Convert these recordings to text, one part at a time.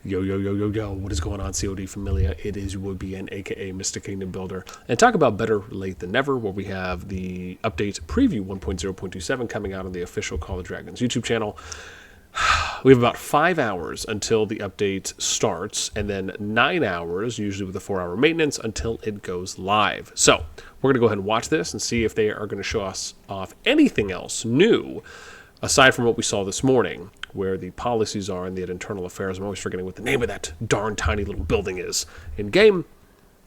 Yo, yo, yo, yo, yo, what is going on, COD Familia? It is your BN, aka Mr. Kingdom Builder. And talk about better late than never, where we have the update preview 1.0.27 coming out on the official Call of Dragons YouTube channel. We have about 5 hours until the update starts, and then 9 hours, usually with a 4-hour maintenance, until it goes live. So, we're going to go ahead and watch this and see if they are going to show us off anything else new, aside from what we saw this morning, where the policies are in the internal affairs. I'm always forgetting what the name of that darn tiny little building is in game.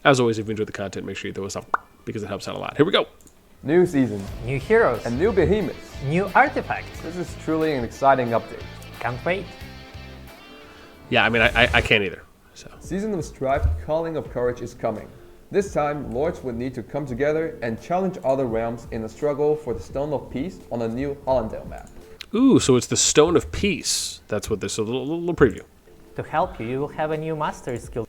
As always, if you enjoyed the content, make sure you throw us up because it helps out a lot. Here we go. New season, new heroes, and new behemoths, new artifacts. This is truly an exciting update. Can't wait. Yeah, I mean, I can't either. So. Season of Strife, Calling of Courage is coming. This time, Lords would need to come together and challenge other realms in a struggle for the Stone of Peace on a new Hollandale map. Ooh, so it's the Stone of Peace. That's what this is. A little preview. To help you, you will have a new mastery skill.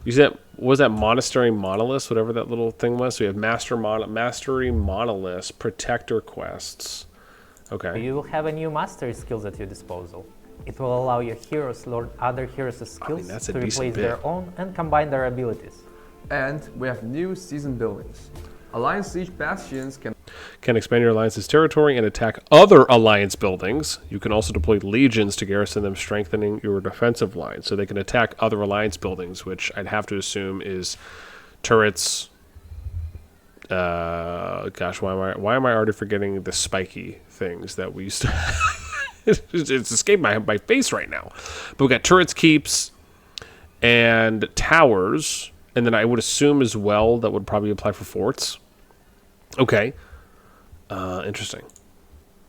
You see that? What was that Monastery Monoliths? Whatever that little thing was. So we have Mastery Monoliths, Protector Quests. Okay. You will have a new mastery skills at your disposal. It will allow your heroes to learn other heroes' skills to replace their own and combine their abilities. And we have new season buildings. Alliance Siege Bastions can expand your alliance's territory and attack other alliance buildings. You can also deploy legions to garrison them, strengthening your defensive line. So they can attack other alliance buildings, which I'd have to assume is turrets. Gosh, why am I already forgetting the spiky things that we used to it's escaped my face right now. But we got turrets, keeps, and towers. And then I would assume as well that would probably apply for forts. Okay. Interesting.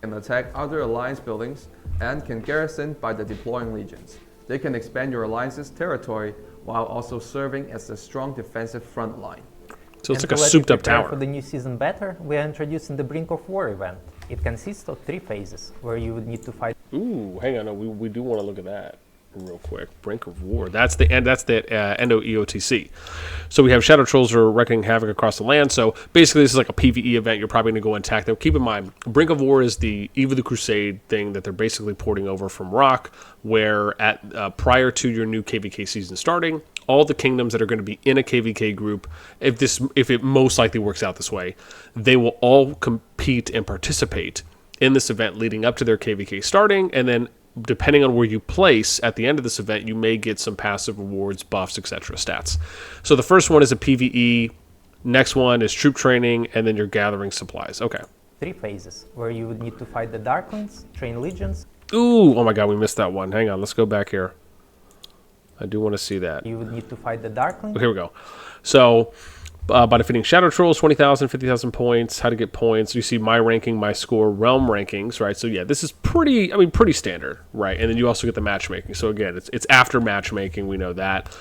Can attack other alliance buildings and can garrison by the deploying legions. They can expand your alliance's territory while also serving as a strong defensive front line. So it's like a souped up tower. For the new season better, we are introducing the Brink of War event. It consists of 3 phases where you would need to fight. Ooh, hang on, we do want to look at that real quick. Brink of War. That's the end. That's the Endo EOTC. So we have Shadow Trolls are wreaking havoc across the land. So basically, this is like a PvE event. You're probably going to go and attack them. Keep in mind, Brink of War is the Eve of the Crusade thing that they're basically porting over from Rock, where at prior to your new KVK season starting, all the kingdoms that are going to be in a KVK group, if it most likely works out this way, they will all compete and participate in this event leading up to their KVK starting, and then depending on where you place at the end of this event, you may get some passive rewards, buffs, etc. stats. So the first one is a PvE, next one is troop training, and then you're gathering supplies. Okay. 3 phases where you would need to fight the Darklings, train legions. Ooh, oh my god, we missed that one. Hang on, let's go back here. I do want to see that. You would need to fight the Darklings. Here we go. So, by defeating Shadow Trolls, 20,000, 50,000 points, how to get points. You see my ranking, my score, realm rankings, right? So yeah, this is pretty standard, right? And then you also get the matchmaking. So again, it's after matchmaking, we know that.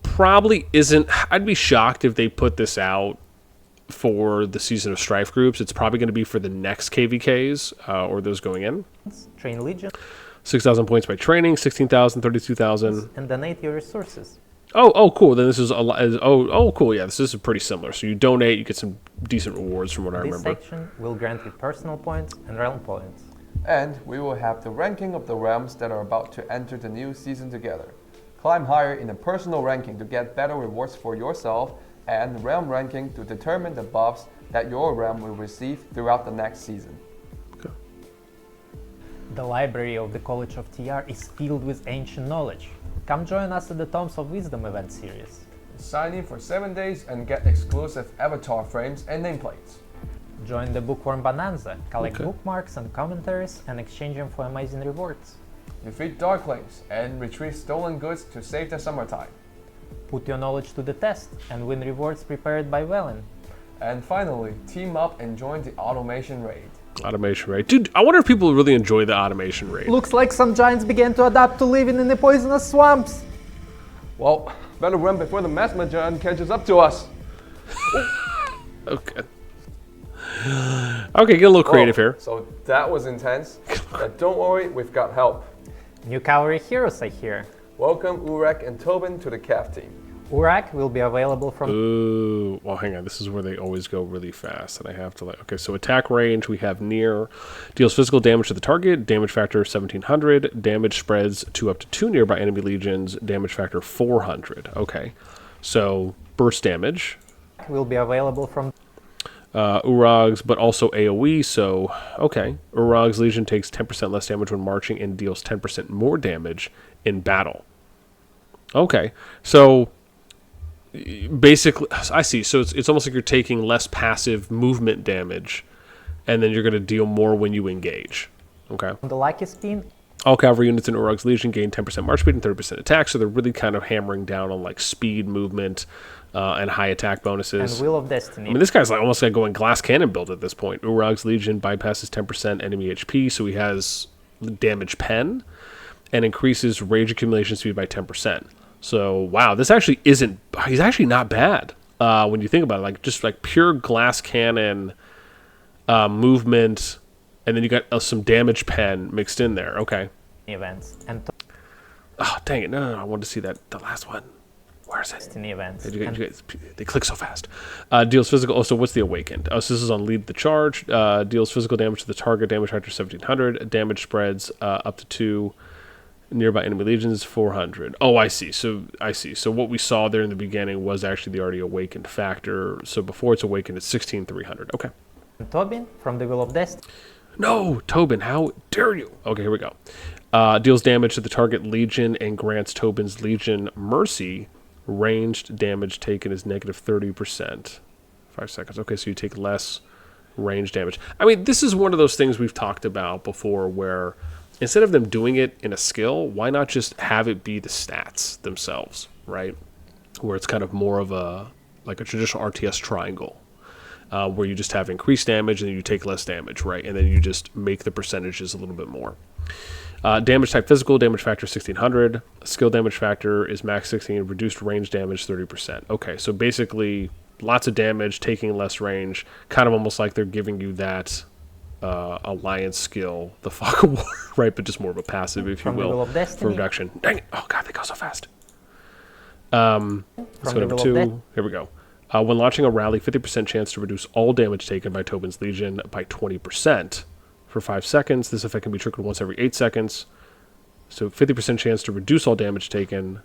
Probably isn't, I'd be shocked if they put this out for the Season of Strife groups. It's probably going to be for the next KVKs, or those going in. Train legion. 6,000 points by training, 16,000, 32,000. And donate your resources. Oh, cool. Then this is cool. Yeah, this is pretty similar. So you donate, you get some decent rewards from what I remember. This section will grant you personal points and realm points. And we will have the ranking of the realms that are about to enter the new season together. Climb higher in a personal ranking to get better rewards for yourself, and realm ranking to determine the buffs that your realm will receive throughout the next season. Okay. The library of the College of TR is filled with ancient knowledge. Come join us at the Tomes of Wisdom event series. Sign in for 7 days and get exclusive avatar frames and nameplates. Join the Bookworm Bonanza, collect bookmarks and commentaries and exchange them for amazing rewards. Defeat Darklings and retrieve stolen goods to save the summertime. Put your knowledge to the test and win rewards prepared by Velen. And finally, team up and join the Automation Raid. Automation raid. Dude, I wonder if people really enjoy the automation raid. Looks like some giants began to adapt to living in the poisonous swamps. Well, better run before the Mesma giant catches up to us. Okay. Okay, get a little creative here. So that was intense. But don't worry, we've got help. New cavalry heroes are here. Welcome Urag and Tobin to the CAF team. Urag will be available from... Ooh, well, hang on. This is where they always go really fast, and I have to like... Okay, so attack range, we have near. Deals physical damage to the target, damage factor 1700, damage spreads to up to 2 nearby enemy legions, damage factor 400. Okay, so burst damage. Will be available from... Urag's, but also AoE, so, okay. Urag's Legion takes 10% less damage when marching and deals 10% more damage in battle. Okay, so... Basically, I see. So it's almost like you're taking less passive movement damage, and then you're going to deal more when you engage. Okay. The lucky spin. All cavalry units in Urag's Legion gain 10% march speed and 30% attack, so they're really kind of hammering down on like speed, movement, and high attack bonuses. And Wheel of Destiny. I mean, this guy's like almost like going glass cannon build at this point. Urag's Legion bypasses 10% enemy HP, so he has damage pen, and increases rage accumulation speed by 10%. So, wow, this actually isn't... He's actually not bad when you think about it. Like, just like pure glass cannon movement, and then you got some damage pen mixed in there. Okay. Events. And oh, dang it. No, I wanted to see that. The last one. Where is it? Destiny events. They click so fast. Deals physical... Oh, so what's the Awakened? Oh, so this is on Lead the Charge. Deals physical damage to the target, damage factor 1700. Damage spreads up to 2... Nearby enemy legions 400. Oh, I see. So what we saw there in the beginning was actually the already awakened factor. So before it's awakened, it's 16300. Okay. Tobin from the Wheel of Destiny. No, Tobin, how dare you? Okay, here we go. Deals damage to the target legion and grants Tobin's Legion Mercy. Ranged damage taken is negative 30%. 5 seconds. Okay, so you take less range damage. I mean, this is one of those things we've talked about before where instead of them doing it in a skill, why not just have it be the stats themselves, right? Where it's kind of more of a traditional RTS triangle, where you just have increased damage and then you take less damage, right? And then you just make the percentages a little bit more. Damage type physical, damage factor 1600. Skill damage factor is max 16, reduced range damage 30%. Okay, so basically lots of damage, taking less range, kind of almost like they're giving you that... alliance skill, the Fog of War, right? But just more of a passive, if you will, for reduction. Dang it! Oh god, they go so fast. Let's go to number 2. Here we go. When launching a rally, 50% chance to reduce all damage taken by Tobin's Legion by 20% for 5 seconds. This effect can be triggered once every 8 seconds. So 50% chance to reduce all damage taken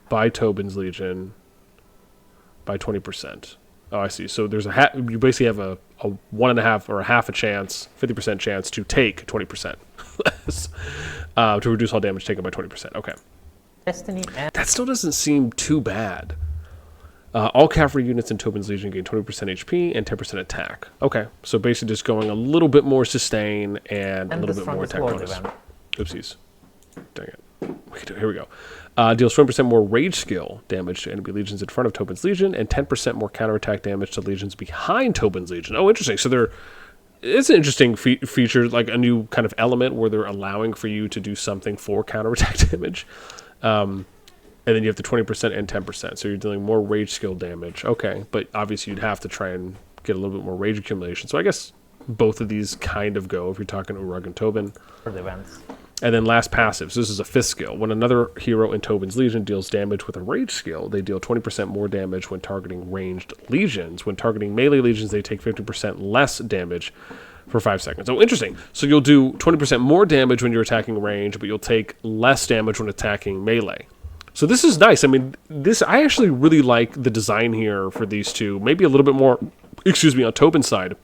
by Tobin's Legion by 20%. Oh, I see. So there's you basically have a 1.5 or a half a chance, 50% chance to take 20% less, to reduce all damage taken by 20%. Okay. Destiny and that still doesn't seem too bad. All cavalry units in Tobin's Legion gain 20% HP and 10% attack. Okay, so basically just going a little bit more sustain and a little bit more attack bonus. Oopsies. Dang it. Here we go. Deals 20% more rage skill damage to enemy legions in front of Tobin's Legion and 10% more counterattack damage to legions behind Tobin's Legion. Oh, interesting. So it's an interesting feature, like a new kind of element where they're allowing for you to do something for counterattack damage. And then you have the 20% and 10%. So you're dealing more rage skill damage. Okay, but obviously you'd have to try and get a little bit more rage accumulation. So I guess both of these kind of go if you're talking Urag and Tobin. For the events. And then last passive. So this is a 5th skill. When another hero in Tobin's Legion deals damage with a rage skill, they deal 20% more damage when targeting ranged legions. When targeting melee legions, they take 50% less damage for 5 seconds. Oh, interesting. So you'll do 20% more damage when you're attacking range, but you'll take less damage when attacking melee. So this is nice. I mean, I actually really like the design here for these two. Maybe a little bit more, on Tobin's side.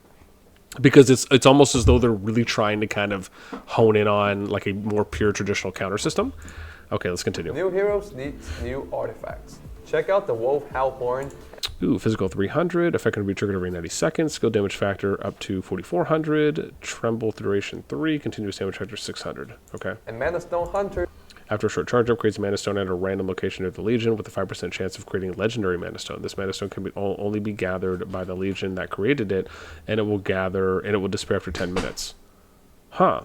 Because it's almost as though they're really trying to kind of hone in on like a more pure traditional counter system. Okay, let's continue. New heroes need new artifacts. Check out the Wolf Hellhorn. Ooh, physical 300. Effect can be triggered every 90 seconds. Skill damage factor up to 4400. Tremble duration 3. Continuous damage factor 600. Okay. And Mana Stone Hunter. After a short charge up, creates a Mana Stone at a random location of the Legion with a 5% chance of creating a legendary Mana Stone. This Mana Stone can only be gathered by the Legion that created it, and it will disappear after 10 minutes. Huh.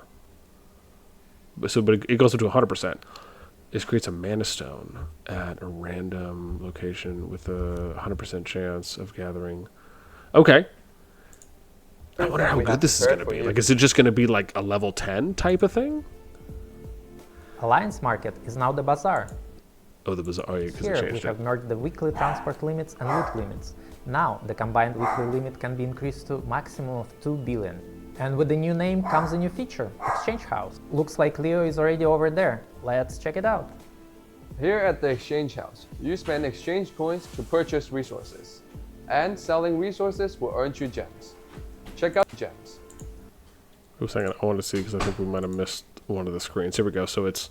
But it goes up to 100%. This creates a Mana Stone at a random location with a 100% chance of gathering. Okay. I wonder how good this is going to be. Like, is it just going to be like a level 10 type of thing? Alliance Market is now the Bazaar. Oh, the Bazaar. Oh, yeah, because they Here we changed have it. merged the weekly transport limits and loot limits. Now the combined weekly limit can be increased to maximum of 2 billion. And with the new name comes a new feature, Exchange House. Looks like Leo is already over there. Let's check it out. Here at the Exchange House, you spend exchange coins to purchase resources. And selling resources will earn you gems. Check out gems. Wait a second, I want to see because I think we might have missed one of the screens. Here we go. So it's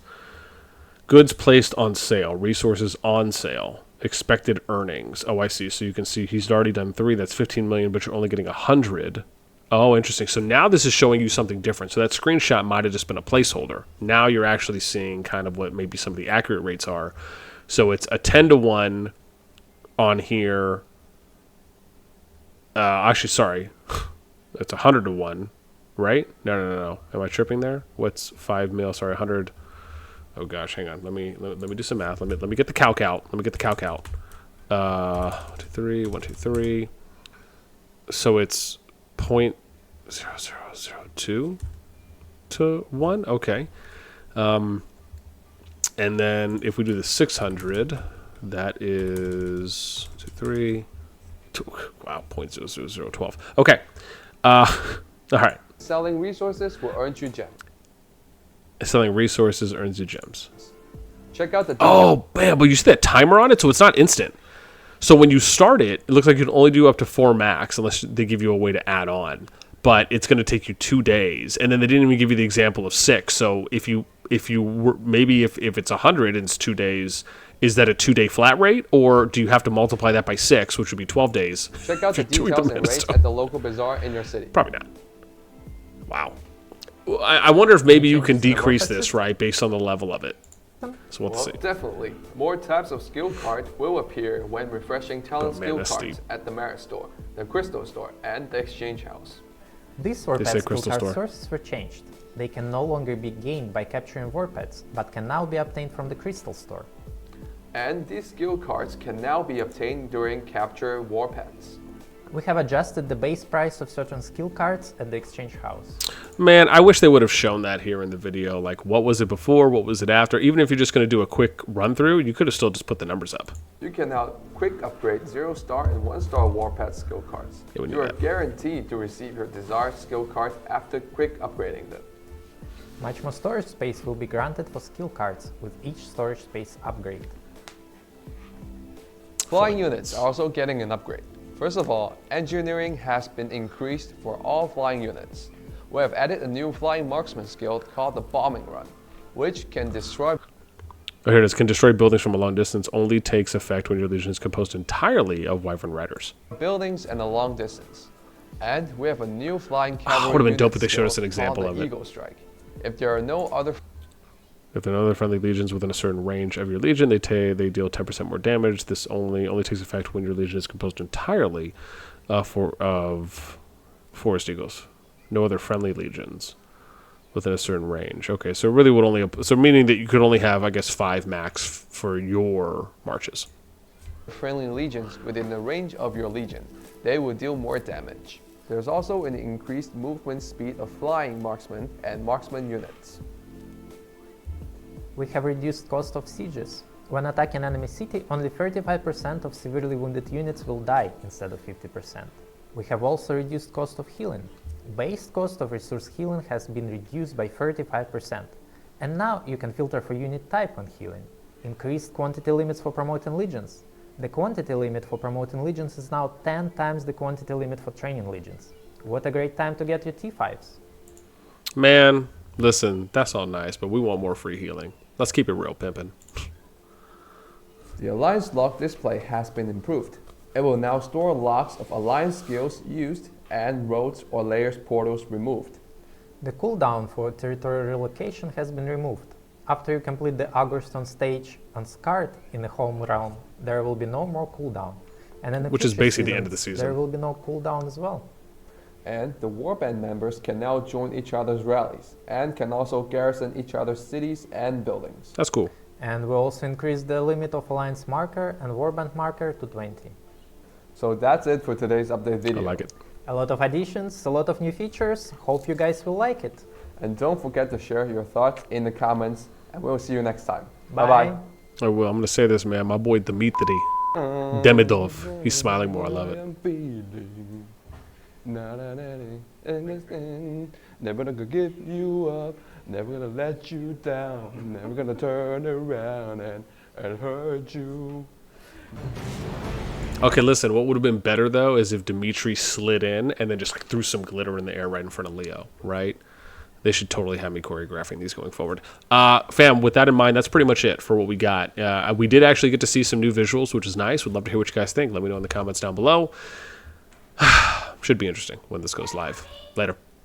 goods placed on sale, resources on sale, expected earnings. Oh, I see. So you can see he's already done 3. That's 15 million, but you're only getting 100. Oh, interesting. So now this is showing you something different. So that screenshot might have just been a placeholder. Now you're actually seeing kind of what maybe some of the accurate rates are. So it's a 10-to-1 on here. Actually, sorry. It's 100-to-1. Right? No. Am I tripping there? What's 5 mil? Sorry, 100. Oh gosh, hang on. Let me do some math. Let me get the calc out. 1, 2, 3, 1, 2, 3. So it's 0.0002 to 1. Okay. And then if we do the 600, that is 2, 3. 2, wow, 0.00012. Okay. All right. Selling resources will earn you gems. Selling resources earns you gems. Check out the Oh, bam. But you see that timer on it, so it's not instant. So when you start it, it looks like you can only do up to 4 max unless they give you a way to add on. But it's going to take you 2 days. And then they didn't even give you the example of 6. So if it's 100 and it's 2 days, is that a 2-day flat rate? Or do you have to multiply that by 6, which would be 12 days? Check out the details and rates at the local bazaar in your city. Probably not. Wow. I wonder if maybe you can decrease this, right, based on the level of it. So we'll see. Definitely. More types of skill cards will appear when refreshing talent skill cards at the Merit Store, the Crystal Store, and the Exchange House. These Warped skill card sources were changed. They can no longer be gained by capturing Warpeds, but can now be obtained from the Crystal Store. And these skill cards can now be obtained during capture Warpeds. We have adjusted the base price of certain skill cards at the Exchange House. Man, I wish they would have shown that here in the video. Like, what was it before? What was it after? Even if you're just going to do a quick run through, you could have still just put the numbers up. You can now quick upgrade 0-star and 1-star Warped skill cards. You are guaranteed to receive your desired skill cards after quick upgrading them. Much more storage space will be granted for skill cards with each storage space upgrade. Flying units are also getting an upgrade. First of all, engineering has been increased for all flying units. We have added a new flying marksman skill called the bombing run, which can destroy... Oh, here it is. Can destroy buildings from a long distance. Only takes effect when your legion is composed entirely of Wyvern riders. Buildings and a long distance. And we have a new flying cavalry would have been dope if they showed us an example of it. Eagle Strike. If there are no other... If there are no other friendly legions within a certain range of your legion, they deal 10% more damage. This only takes effect when your legion is composed entirely of forest eagles. No other friendly legions within a certain range. Okay, so it really would only... So meaning that you could only have, I guess, 5 max for your marches. Friendly legions within the range of your legion. They will deal more damage. There's also an increased movement speed of flying marksmen and marksman units. We have reduced cost of sieges. When attacking enemy city, only 35% of severely wounded units will die instead of 50%. We have also reduced cost of healing. Base cost of resource healing has been reduced by 35%. And now you can filter for unit type on healing. Increased quantity limits for promoting legions. The quantity limit for promoting legions is now 10 times the quantity limit for training legions. What a great time to get your T5s. Man, listen, that's all nice, but we want more free healing. Let's keep it real, pimpin'. The Alliance log display has been improved. It will now store logs of Alliance skills used and roads or layers portals removed. The cooldown for territory relocation has been removed. After you complete the Augurstone stage on Scarred in the home realm, there will be no more cooldown. And in the Which is basically the end of the season. There will be no cooldown as well. And the warband members can now join each other's rallies and can also garrison each other's cities and buildings. That's cool. And we'll also increase the limit of Alliance marker and warband marker to 20. So that's it for today's update video. I like it. A lot of additions, a lot of new features. Hope you guys will like it. And don't forget to share your thoughts in the comments, and we'll see you next time. Bye. Bye-bye. I will. I'm gonna say this, man. My boy Dmitry Demidov. He's smiling more. I love it. Never gonna give you up, never gonna let you down, never gonna turn around and hurt you. Okay, listen. What would have been better though is if Dmitry slid in and then just like threw some glitter in the air right in front of Leo. Right? They should totally have me choreographing these going forward. Fam, with that in mind, that's pretty much it for what we got. We did actually get to see some new visuals, which is nice. We'd love to hear what you guys think. Let me know in the comments down below. Should be interesting when this goes live. Later.